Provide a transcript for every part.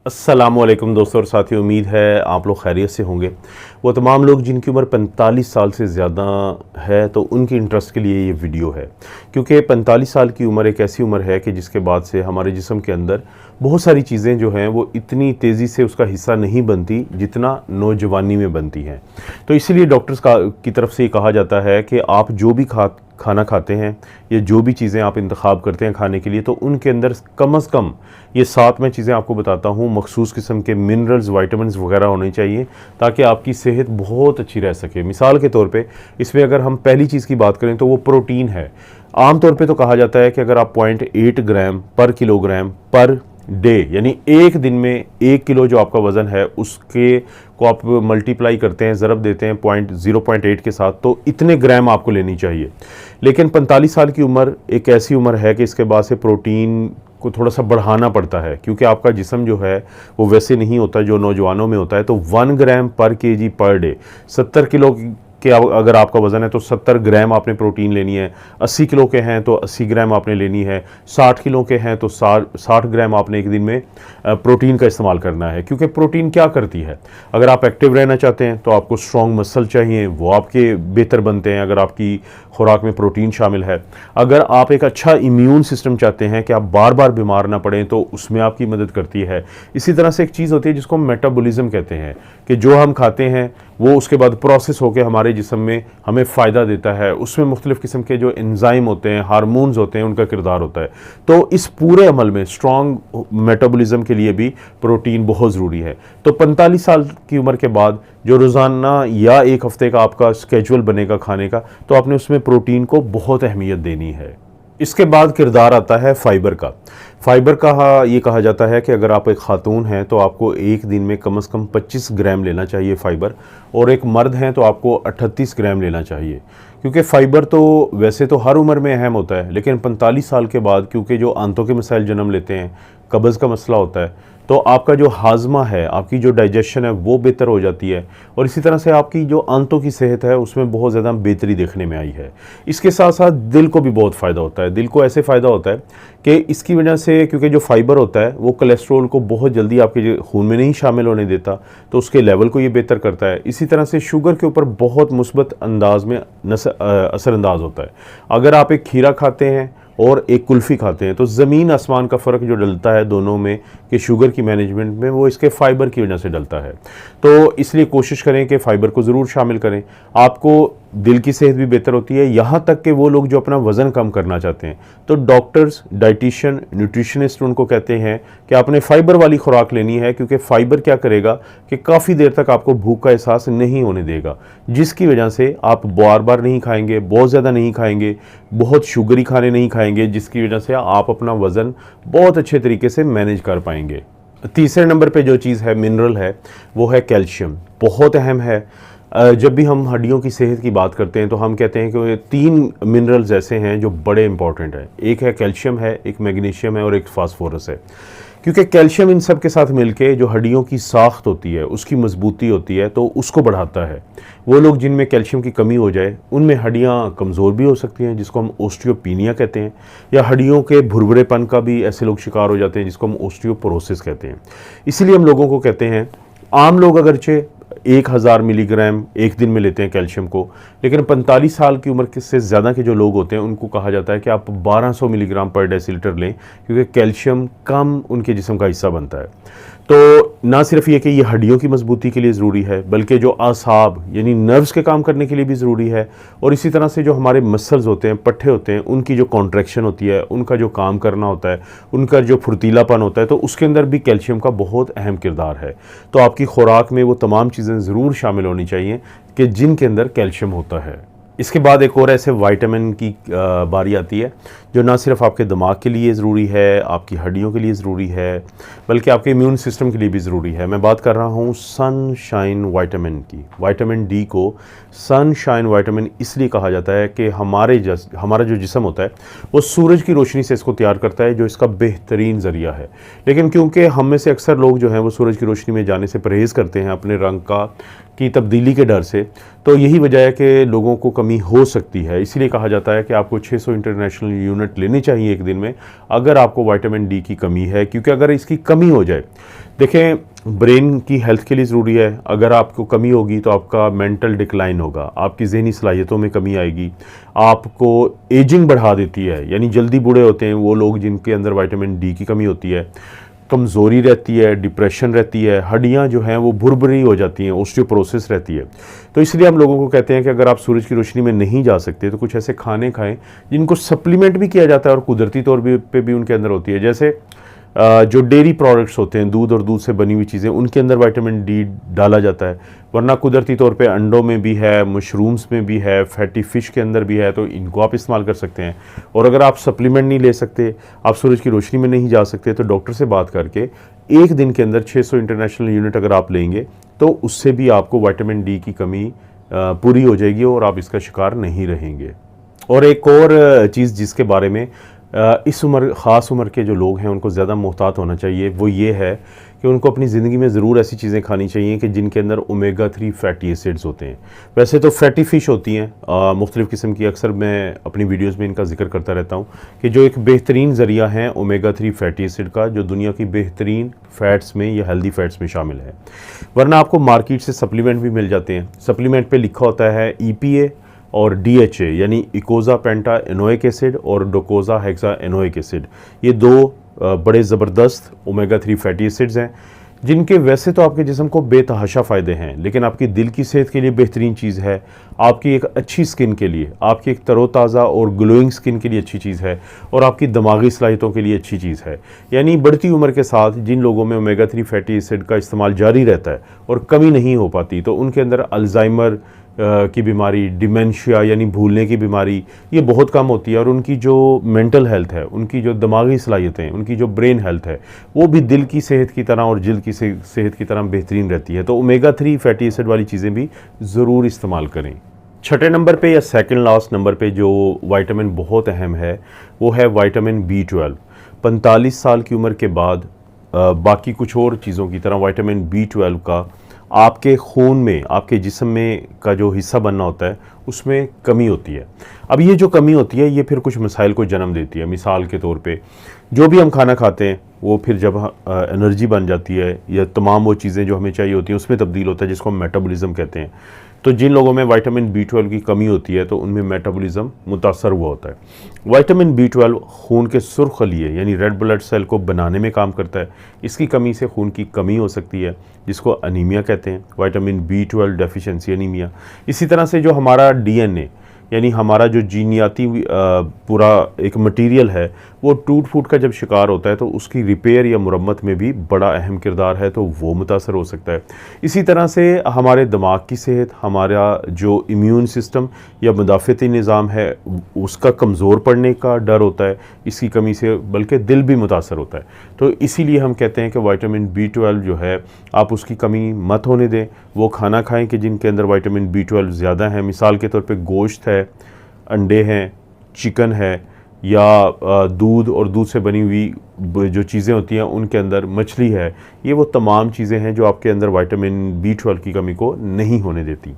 अस्सलामुअलैकुम दोस्तों और साथियों, उम्मीद है आप लोग खैरियत से होंगे। वो तमाम लोग जिनकी उम्र 45 साल से ज़्यादा है तो उनकी इंटरेस्ट के लिए ये वीडियो है, क्योंकि 45 साल की उम्र एक ऐसी उम्र है कि जिसके बाद से हमारे जिस्म के अंदर बहुत सारी चीज़ें जो हैं वो इतनी तेज़ी से उसका हिस्सा नहीं बनती जितना नौजवानी में बनती हैं। तो इसीलिए डॉक्टर्स की तरफ से ये कहा जाता है कि आप जो भी खाना खाते हैं या जो भी चीज़ें आप इंतखाब करते हैं खाने के लिए, तो उनके अंदर कम अज़ कम ये 7 मैं चीज़ें आपको बताता हूँ, मखसूस किस्म के मिनरल्स, विटामिन्स वगैरह होने चाहिए ताकि आपकी सेहत बहुत अच्छी रह सके। मिसाल के तौर पे इसमें अगर हम पहली चीज़ की बात करें तो वो प्रोटीन है। आम तौर पे तो कहा जाता है कि अगर आप 0.8 ग्राम पर किलोग्राम पर डे, यानी एक दिन में 1 किलो जो आपका वज़न है उसके को आप मल्टीप्लाई करते हैं, ज़रब देते हैं 0.8 के साथ, तो इतने ग्राम आपको लेनी चाहिए। लेकिन 45 साल की उम्र एक ऐसी उम्र है कि इसके बाद से प्रोटीन को थोड़ा सा बढ़ाना पड़ता है, क्योंकि आपका जिस्म जो है वो वैसे नहीं होता जो नौजवानों में होता है। तो 1 ग्राम पर केजी पर डे, 70 किलो के अगर आपका वज़न है तो 70 ग्राम आपने प्रोटीन लेनी है। 80 किलो के हैं तो 80 ग्राम आपने लेनी है। 60 किलो के हैं तो 60 ग्राम आपने एक दिन में प्रोटीन का इस्तेमाल करना है। क्योंकि प्रोटीन क्या करती है, अगर आप एक्टिव रहना चाहते हैं तो आपको स्ट्रॉन्ग मसल चाहिए, वो आपके बेहतर बनते हैं अगर आपकी खुराक में प्रोटीन शामिल है। अगर आप एक अच्छा इम्यून सिस्टम चाहते हैं कि आप बार बार बीमार ना पड़ें, तो उसमें आपकी मदद करती है। इसी तरह से एक चीज़ होती है जिसको मेटाबॉलिज्म कहते हैं, कि जो हम खाते हैं वो उसके बाद प्रोसेस होकर हमारे जिस्म में हमें फ़ायदा देता है। उसमें मुख्तलिफ़ किस्म के जो एंजाइम होते हैं, हार्मोन्स होते हैं, उनका किरदार होता है। तो इस पूरे अमल में स्ट्रॉन्ग मेटाबॉलिज्म के लिए भी प्रोटीन बहुत ज़रूरी है। तो 45 साल की उम्र के बाद जो रोज़ाना या एक हफ़्ते का आपका स्केजुअल बनेगा खाने का, तो आपने उसमें प्रोटीन को बहुत अहमियत देनी है। इसके बाद किरदार आता है फ़ाइबर का। फ़ाइबर का ये कहा जाता है कि अगर आप एक खातून हैं तो आपको एक दिन में कम से कम 25 ग्राम लेना चाहिए फ़ाइबर, और एक मर्द हैं तो आपको 38 ग्राम लेना चाहिए। क्योंकि फ़ाइबर तो वैसे तो हर उम्र में अहम होता है, लेकिन 45 साल के बाद क्योंकि जो आंतों के मसाइल जन्म लेते हैं, कब्ज़ का मसला होता है, तो आपका जो हाजमा है, आपकी जो डाइजेशन है वो बेहतर हो जाती है, और इसी तरह से आपकी जो आंतों की सेहत है उसमें बहुत ज़्यादा बेहतरी देखने में आई है। इसके साथ साथ दिल को भी बहुत फ़ायदा होता है। दिल को ऐसे फ़ायदा होता है कि इसकी वजह से, क्योंकि जो फाइबर होता है वो कोलेस्ट्रॉल को बहुत जल्दी आपके खून में नहीं शामिल होने देता, तो उसके लेवल को ये बेहतर करता है। इसी तरह से शुगर के ऊपर बहुत मुस्बत अंदाज में असरअंदाज होता है। अगर आप एक खीरा खाते हैं और एक कुल्फ़ी खाते हैं तो ज़मीन आसमान का फ़र्क जो डलता है दोनों में कि शुगर की मैनेजमेंट में, वो इसके फ़ाइबर की वजह से डलता है। तो इसलिए कोशिश करें कि फ़ाइबर को ज़रूर शामिल करें। आपको दिल की सेहत भी बेहतर होती है। यहाँ तक कि वो लोग जो अपना वज़न कम करना चाहते हैं, तो डॉक्टर्स, डाइटिशियन, न्यूट्रिशनिस्ट उनको कहते हैं कि आपने फ़ाइबर वाली खुराक लेनी है, क्योंकि फ़ाइबर क्या करेगा कि काफ़ी देर तक आपको भूख का एहसास नहीं होने देगा, जिसकी वजह से आप बार बार नहीं खाएंगे, बहुत ज़्यादा नहीं खाएंगे, बहुत शुगरी खाने नहीं खाएंगे, जिसकी वजह से आप अपना वज़न बहुत अच्छे तरीके से मैनेज कर पाएंगे। तीसरे नंबर पे जो चीज़ है, मिनरल है, वो है कैल्शियम। बहुत अहम है। जब भी हम हड्डियों की सेहत की बात करते हैं तो हम कहते हैं कि 3 मिनरल्स ऐसे हैं जो बड़े इंपॉर्टेंट हैं। एक है कैल्शियम है, एक मैग्नीशियम है और एक फास्फोरस है। क्योंकि कैल्शियम इन सब के साथ मिलके जो हड्डियों की साख्त होती है, उसकी मजबूती होती है, तो उसको बढ़ाता है। वो लोग जिनमें कैल्शियम की कमी हो जाए उनमें हड्डियाँ कमज़ोर भी हो सकती हैं, जिसको हम ओस्टियोपीनिया कहते हैं, या हड्डियों के भुरभुरेपन का भी ऐसे लोग शिकार हो जाते हैं जिसको हम ओस्टियोपोरोसिस कहते हैं। इसीलिए हम लोगों को कहते हैं, आम लोग अगरचे 1000 मिलीग्राम एक दिन में लेते हैं कैल्शियम को, लेकिन 45 साल की उम्र से ज़्यादा के जो लोग होते हैं उनको कहा जाता है कि आप 1200 मिलीग्राम पर डेसीलीटर लें, क्योंकि कैल्शियम कम उनके जिस्म का हिस्सा बनता है। तो ना सिर्फ ये कि ये हड्डियों की मजबूती के लिए ज़रूरी है, बल्कि जो आसाब यानी नर्व्स के काम करने के लिए भी ज़रूरी है, और इसी तरह से जो हमारे मसल्स होते हैं, पट्ठे होते हैं, उनकी जो कॉन्ट्रैक्शन होती है, उनका जो काम करना होता है, उनका जो फुर्तीलापन होता है, तो उसके अंदर भी कैल्शियम का बहुत अहम किरदार है। तो आपकी खुराक में वो तमाम चीज़ें ज़रूर शामिल होनी चाहिए कि जिनके अंदर कैल्शियम होता है। इसके बाद एक और ऐसे विटामिन की बारी आती है जो ना सिर्फ आपके दिमाग के लिए ज़रूरी है, आपकी हड्डियों के लिए ज़रूरी है, बल्कि आपके इम्यून सिस्टम के लिए भी ज़रूरी है। मैं बात कर रहा हूँ सनशाइन विटामिन की। विटामिन डी को सनशाइन विटामिन इसलिए कहा जाता है कि हमारा जो जिस्म होता है वो सूरज की रोशनी से इसको तैयार करता है, जो इसका बेहतरीन ज़रिया है। लेकिन क्योंकि हम में से अक्सर लोग जो हैं वो सूरज की रोशनी में जाने से परहेज़ करते हैं अपने रंग का की तब्दीली के डर से। तो यही वजह है कि लोगों को कमी हो सकती है। इसीलिए कहा जाता है कि आपको 600 इंटरनेशनल यूनिट लेने चाहिए एक दिन में अगर आपको विटामिन डी की कमी है, क्योंकि अगर इसकी कमी हो जाए, देखें ब्रेन की हेल्थ के लिए ज़रूरी है। अगर आपको कमी होगी तो आपका मेंटल डिक्लाइन होगा, आपकी जहनी सलाहियतों में कमी आएगी, आपको एजिंग बढ़ा देती है, यानी जल्दी बूढ़े होते हैं वो लोग जिनके अंदर विटामिन डी की कमी होती है, कमज़ोरी रहती है, डिप्रेशन रहती है, हड्डियां जो हैं वो भुरभुरी हो जाती हैं, ऑस्टियोपोरोसिस रहती है। तो इसलिए हम लोगों को कहते हैं कि अगर आप सूरज की रोशनी में नहीं जा सकते तो कुछ ऐसे खाने खाएं जिनको सप्लीमेंट भी किया जाता है और कुदरती तौर पे भी उनके अंदर होती है। जैसे जो डेयरी प्रोडक्ट्स होते हैं, दूध और दूध से बनी हुई चीज़ें, उनके अंदर विटामिन डी डाला जाता है, वरना कुदरती तौर पे अंडों में भी है, मशरूम्स में भी है, फैटी फ़िश के अंदर भी है, तो इनको आप इस्तेमाल कर सकते हैं। और अगर आप सप्लीमेंट नहीं ले सकते, आप सूरज की रोशनी में नहीं जा सकते, तो डॉक्टर से बात करके एक दिन के अंदर 600 इंटरनेशनल यूनिट अगर आप लेंगे तो उससे भी आपको विटामिन डी की कमी पूरी हो जाएगी और आप इसका शिकार नहीं रहेंगे। और एक और चीज़ जिसके बारे में इस उम्र, ख़ास उम्र के जो लोग हैं उनको ज़्यादा मुहतात होना चाहिए, वो ये है कि उनको अपनी ज़िंदगी में ज़रूर ऐसी चीज़ें खानी चाहिए कि जिनके अंदर ओमेगा 3 फैटी एसिड्स होते हैं। वैसे तो फैटी फ़िश होती हैं मुख्तलिफ़ किस्म की, अक्सर मैं अपनी वीडियोज़ में इनका जिक्र करता रहता हूँ कि जो एक बेहतरीन ज़रिया है ओमेगा 3 फैटी एसिड का, जो दुनिया की बेहतरीन फ़ैट्स में या हेल्दी फ़ैट्स में शामिल है। वरना आपको मार्केट से सप्लीमेंट भी मिल जाते हैं। सप्लीमेंट पर लिखा होता है EPA और DHA, यानी इकोज़ा पेंटा एनोइक एसिड और डोकोज़ा हेक्सा एनोइक एसिड। ये दो बड़े ज़बरदस्त ओमेगा 3 फैटी एसिड्स हैं जिनके वैसे तो आपके जिस्म को बेतहाशा फ़ायदे हैं, लेकिन आपकी दिल की सेहत के लिए बेहतरीन चीज़ है, आपकी एक अच्छी स्किन के लिए, आपकी एक तरोताज़ा और ग्लोइंग स्किन के लिए अच्छी चीज़ है, और आपकी दिमागी सलाहियतों के लिए अच्छी चीज़ है। यानी बढ़ती उम्र के साथ जिन लोगों में ओमेगा 3 फैटी एसिड का इस्तेमाल जारी रहता है और कमी नहीं हो पाती, तो उनके अंदर अल्जाइमर की बीमारी, डिमेंशिया यानी भूलने की बीमारी, ये बहुत कम होती है, और उनकी जो मेंटल हेल्थ है, उनकी जो दिमागी सलाहियतें, उनकी जो ब्रेन हेल्थ है, वो भी दिल की सेहत की तरह और जिल्द की सेहत की तरह बेहतरीन रहती है। तो ओमेगा 3 फैटी एसिड वाली चीज़ें भी ज़रूर इस्तेमाल करें। छठे नंबर पे या सेकंड लास्ट नंबर पे जो विटामिन बहुत अहम है वो है विटामिन B12। 45 साल की उम्र के बाद बाकी कुछ और चीज़ों की तरह विटामिन B12 का आपके खून में, आपके जिस्म में का जो हिस्सा बनना होता है उसमें कमी होती है। अब ये जो कमी होती है ये फिर कुछ मसाइल को जन्म देती है। मिसाल के तौर पे जो भी हम खाना खाते हैं वो फिर जब एनर्जी बन जाती है या तमाम वो चीज़ें जो हमें चाहिए होती हैं उसमें तब्दील होता है, जिसको हम मेटाबॉलिज्म कहते हैं। तो जिन लोगों में विटामिन B12 की कमी होती है तो उनमें मेटाबॉलिज्म मुतासर हुआ होता है। विटामिन B12 खून के सुर्ख खलिए यानी रेड ब्लड सेल को बनाने में काम करता है। इसकी कमी से खून की कमी हो सकती है, जिसको अनीमिया कहते हैं, विटामिन B12 डेफिशिएंसी अनीमिया। इसी तरह से जो हमारा DNA यानी हमारा जो जीनियाती पूरा एक मटेरियल है वो टूट फूट का जब शिकार होता है तो उसकी रिपेयर या मुरम्मत में भी बड़ा अहम किरदार है, तो वो मुतासर हो सकता है। इसी तरह से हमारे दिमाग की सेहत, हमारा जो इम्यून सिस्टम या मुदाफ़ती निज़ाम है उसका कमज़ोर पड़ने का डर होता है इसकी कमी से, बल्कि दिल भी मुतासर होता है। तो इसीलिए हम कहते हैं कि विटामिन B12 जो है आप उसकी कमी मत होने दें। वो खाना खाएं कि जिनके अंदर विटामिन B12 ज़्यादा है। मिसाल के तौर पे गोश्त है, अंडे हैं, चिकन है, या दूध और दूध से बनी हुई जो चीज़ें होती हैं उनके अंदर मछली है। ये वो तमाम चीज़ें हैं जो आपके अंदर विटामिन B12 की कमी को नहीं होने देती।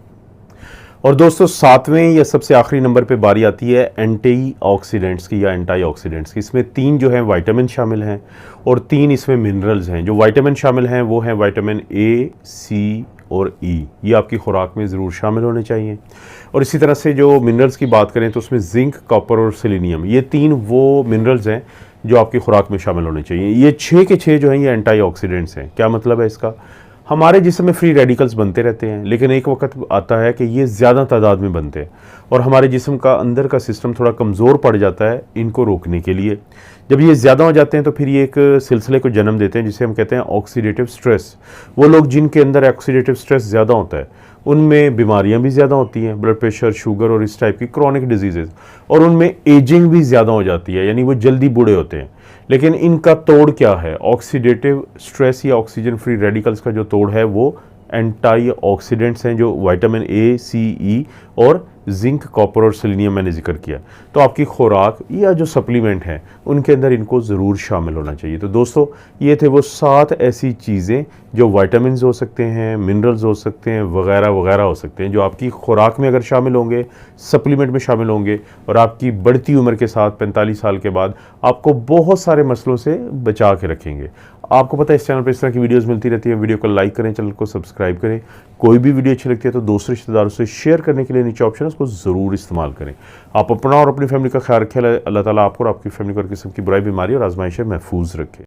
और दोस्तों सातवें या सबसे आखिरी नंबर पे बारी आती है एंटीऑक्सीडेंट्स की या एंटीऑक्सीडेंट्स की। इसमें 3 जो हैं विटामिन शामिल हैं और 3 इसमें मिनरल्स हैं। जो विटामिन शामिल हैं वो हैं विटामिन A, C और E। ये आपकी खुराक में ज़रूर शामिल होने चाहिए। और इसी तरह से जो मिनरल्स की बात करें तो उसमें जिंक, कॉपर और सेलेनियम, ये 3 वो मिनरल्स हैं जो आपकी खुराक में शामिल होने चाहिए। ये 6 के 6 जो हैं ये एंटीऑक्सीडेंट्स हैं। क्या मतलब है इसका? हमारे जिस्म में फ्री रेडिकल्स बनते रहते हैं, लेकिन एक वक्त आता है कि ये ज़्यादा तादाद में बनते हैं और हमारे जिस्म का अंदर का सिस्टम थोड़ा कमज़ोर पड़ जाता है इनको रोकने के लिए। जब ये ज़्यादा हो जाते हैं तो फिर ये एक सिलसिले को जन्म देते हैं जिसे हम कहते हैं ऑक्सीडेटिव स्ट्रेस। वो लोग जिनके अंदर ऑक्सीडेटिव स्ट्रेस ज़्यादा होता है उनमें बीमारियां भी ज़्यादा होती हैं, ब्लड प्रेशर, शुगर और इस टाइप की क्रॉनिक डिजीज़, और उनमें एजिंग भी ज़्यादा हो जाती है, यानी वो जल्दी बूढ़े होते हैं। लेकिन इनका तोड़ क्या है? ऑक्सीडेटिव स्ट्रेस या ऑक्सीजन फ्री रेडिकल्स का जो तोड़ है वो एंटीऑक्सीडेंट्स हैं जो विटामिन ए, सी, ई और जिंक, कॉपर और सेलेनियम मैंने जिक्र किया। तो आपकी खुराक या जो सप्लीमेंट हैं उनके अंदर इनको ज़रूर शामिल होना चाहिए। तो दोस्तों ये थे वो 7 ऐसी चीज़ें जो विटामिन्स हो सकते हैं, मिनरल्स हो सकते हैं, वगैरह वगैरह हो सकते हैं, जो आपकी खुराक में अगर शामिल होंगे, सप्लीमेंट में शामिल होंगे और आपकी बढ़ती उम्र के साथ 45 साल के बाद आपको बहुत सारे मसलों से बचा के रखेंगे। आपको पता है इस चैनल पर इस तरह की वीडियोस मिलती रहती हैं। वीडियो को लाइक करें, चैनल को सब्सक्राइब करें। कोई भी वीडियो अच्छी लगती है तो दोस्तों रिश्तेदारों से शेयर करने के लिए नीचे ऑप्शन है, उसको ज़रूर इस्तेमाल करें। आप अपना और अपनी फैमिली का ख्याल रखें। अल्लाह ताला आपको और आपकी फैमिली को हर किस्म की बुराई, बीमारी और आजमाइश से महफूज रखे।